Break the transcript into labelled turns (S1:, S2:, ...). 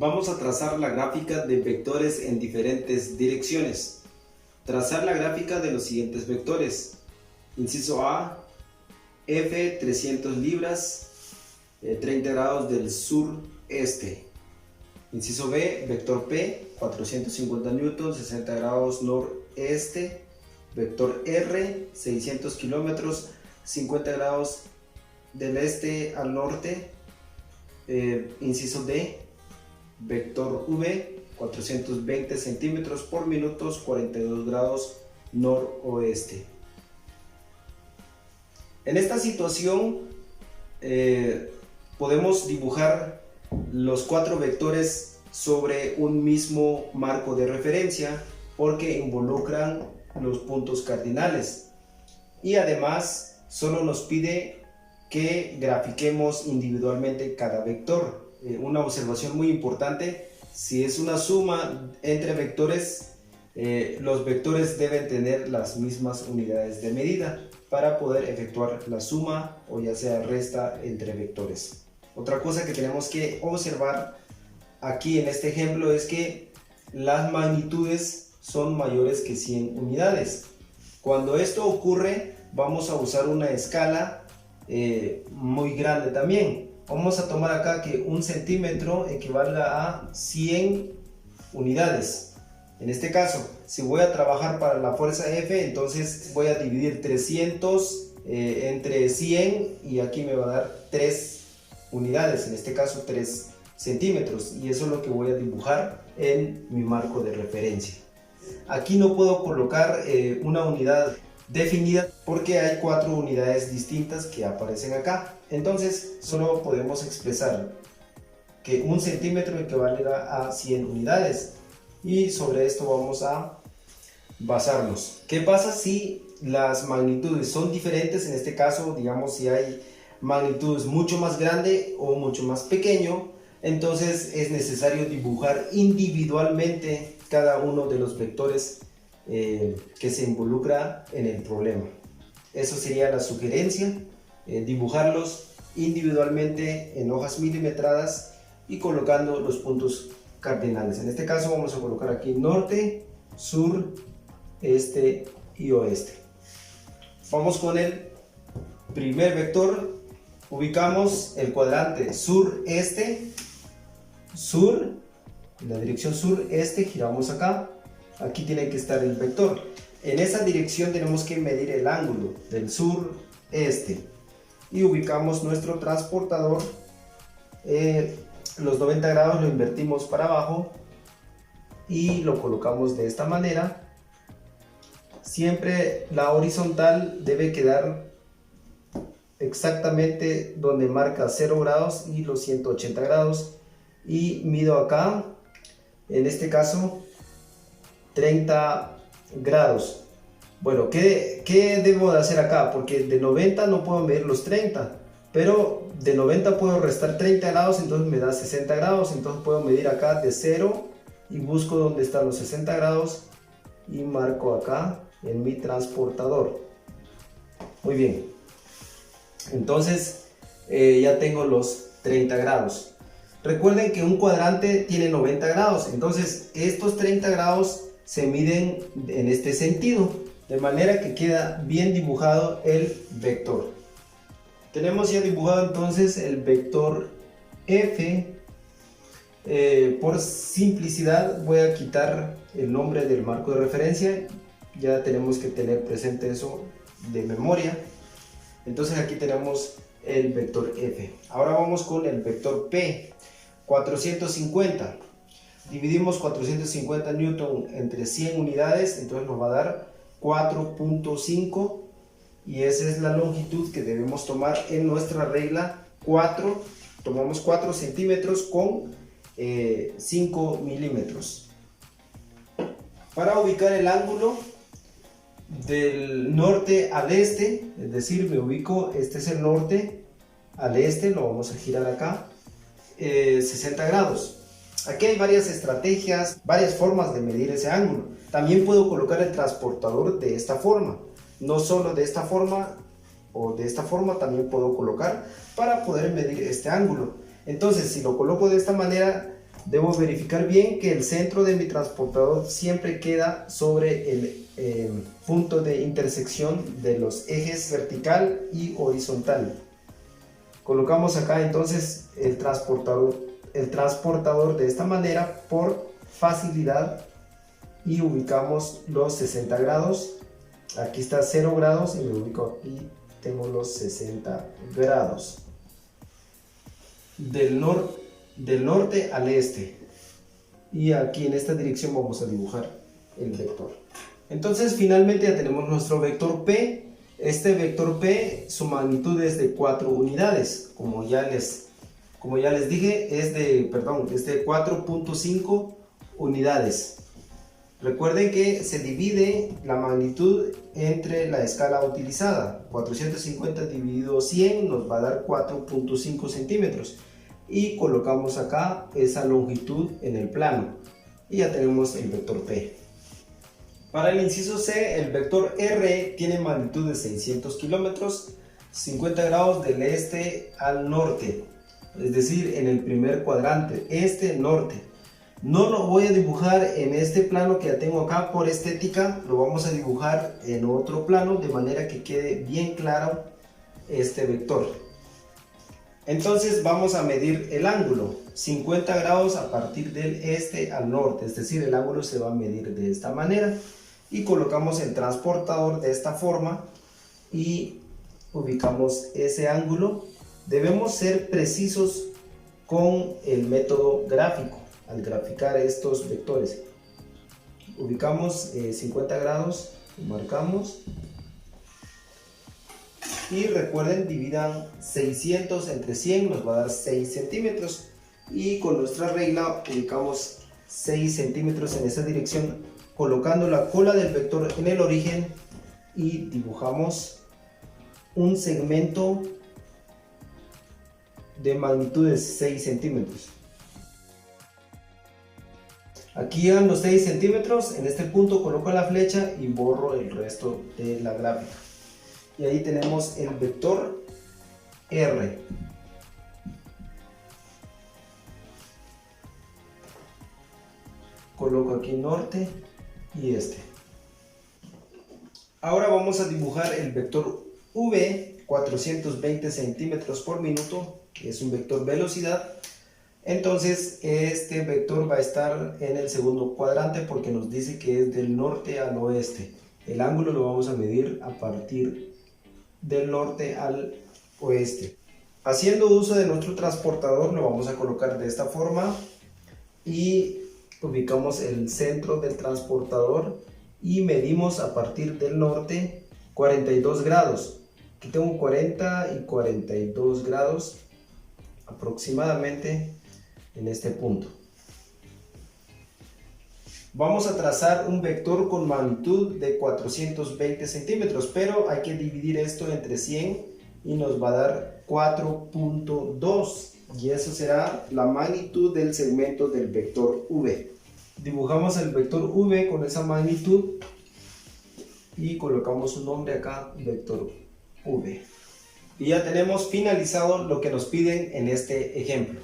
S1: Vamos a trazar la gráfica de vectores en diferentes direcciones. Trazar la gráfica de los siguientes vectores. Inciso A, F 300 libras, 30 grados del sur-este. Inciso B, vector P 450 newtons, 60 grados noreste. Vector R 600 kilómetros, 50 grados del este al norte. Inciso D, vector V 420 centímetros por minutos, 42 grados noroeste. En esta situación podemos dibujar los cuatro vectores sobre un mismo marco de referencia porque involucran los puntos cardinales, y además solo nos pide que grafiquemos individualmente cada vector. Una observación muy importante: si es una suma entre vectores, los vectores deben tener las mismas unidades de medida para poder efectuar la suma o ya sea resta entre vectores. Otra cosa que tenemos que observar aquí en este ejemplo es que las magnitudes son mayores que 100 unidades. Cuando esto ocurre, vamos a usar una escala muy grande también. Vamos a tomar acá que un centímetro equivalga a 100 unidades. En este caso, si voy a trabajar para la fuerza F, entonces voy a dividir 300 entre 100 y aquí me va a dar 3 unidades, en este caso 3 centímetros, y eso es lo que voy a dibujar en mi marco de referencia. Aquí no puedo colocar una unidad definida porque hay 4 unidades distintas que aparecen acá. Entonces solo podemos expresar que un centímetro equivalga a 100 unidades, y sobre esto vamos a basarnos. ¿Qué pasa si las magnitudes son diferentes? En este caso, digamos, si hay magnitudes mucho más grande o mucho más pequeño, entonces es necesario dibujar individualmente cada uno de los vectores que se involucra en el problema. Eso sería la sugerencia, dibujarlos individualmente en hojas milimetradas y colocando los puntos cardinales. En este caso vamos a colocar aquí norte, sur, este y oeste. Vamos con el primer vector. Ubicamos el cuadrante sur-este, sur, en la dirección sur-este, giramos acá. Aquí tiene que estar el vector. En esa dirección tenemos que medir el ángulo del sur-este y ubicamos nuestro transportador. Los 90 grados lo invertimos para abajo y lo colocamos de esta manera. Siempre la horizontal debe quedar exactamente donde marca 0 grados y los 180 grados, y mido acá, en este caso 30 grados. Bueno, ¿qué debo de hacer acá? Porque de 90 no puedo medir los 30, pero de 90 puedo restar 30 grados, entonces me da 60 grados. Entonces puedo medir acá de 0 y busco donde están los 60 grados y marco acá en mi transportador. Muy bien, entonces ya tengo los 30 grados. Recuerden que un cuadrante tiene 90 grados, entonces estos 30 grados se miden en este sentido, de manera que queda bien dibujado el vector. Tenemos ya dibujado entonces el vector F. Por simplicidad voy a quitar el nombre del marco de referencia, ya tenemos que tener presente eso de memoria. Entonces aquí tenemos el vector F. Ahora vamos con el vector P, 450. Dividimos 450 newton entre 100 unidades, entonces nos va a dar 4.5, y esa es la longitud que debemos tomar en nuestra regla 4. Tomamos 4 centímetros con 5 milímetros. Para ubicar el ángulo del norte al este, es decir, me ubico, este es el norte, al este lo vamos a girar acá 60 grados. Aquí hay varias estrategias, varias formas de medir ese ángulo. También puedo colocar el transportador de esta forma, no solo de esta forma, o de esta forma también puedo colocar para poder medir este ángulo. Entonces, si lo coloco de esta manera, debo verificar bien que el centro de mi transportador siempre queda sobre el punto de intersección de los ejes vertical y horizontal. Colocamos acá entonces el transportador de esta manera por facilidad y ubicamos los 60 grados. Aquí está 0 grados y me ubico aquí, tengo los 60 grados. Del norte al este. Y aquí en esta dirección vamos a dibujar el vector. Entonces finalmente ya tenemos nuestro vector P. Este vector P, su magnitud es de 4 unidades. Como ya les dije, es de 4.5 unidades. Recuerden que se divide la magnitud entre la escala utilizada. 450 dividido 100 nos va a dar 4.5 centímetros. Y colocamos acá esa longitud en el plano. Y ya tenemos el vector P. Para el inciso C, el vector R tiene magnitud de 600 kilómetros, 50 grados del este al norte. Es decir, en el primer cuadrante, este-norte. No lo voy a dibujar en este plano que ya tengo acá por estética, lo vamos a dibujar en otro plano de manera que quede bien claro este vector. Entonces vamos a medir el ángulo, 50 grados a partir del este al norte, es decir, el ángulo se va a medir de esta manera y colocamos el transportador de esta forma y ubicamos ese ángulo. Debemos ser precisos con el método gráfico al graficar estos vectores. Ubicamos 50 grados, marcamos y recuerden, dividan 600 entre 100, nos va a dar 6 centímetros y con nuestra regla ubicamos 6 centímetros en esa dirección, colocando la cola del vector en el origen y dibujamos un segmento de magnitud de 6 centímetros. Aquí llegan los 6 centímetros, en este punto coloco la flecha y borro el resto de la gráfica. Y ahí tenemos el vector R. Coloco aquí norte y este. Ahora vamos a dibujar el vector V, 420 centímetros por minuto, que es un vector velocidad. Entonces este vector va a estar en el segundo cuadrante porque nos dice que es del norte al oeste. El ángulo lo vamos a medir a partir del norte al oeste. Haciendo uso de nuestro transportador lo vamos a colocar de esta forma y ubicamos el centro del transportador y medimos a partir del norte 42 grados. Aquí tengo 40 y 42 grados aproximadamente en este punto. Vamos a trazar un vector con magnitud de 420 centímetros, pero hay que dividir esto entre 100 y nos va a dar 4.2 y eso será la magnitud del segmento del vector V. Dibujamos el vector V con esa magnitud y colocamos un nombre acá, vector V. Y ya tenemos finalizado lo que nos piden en este ejemplo.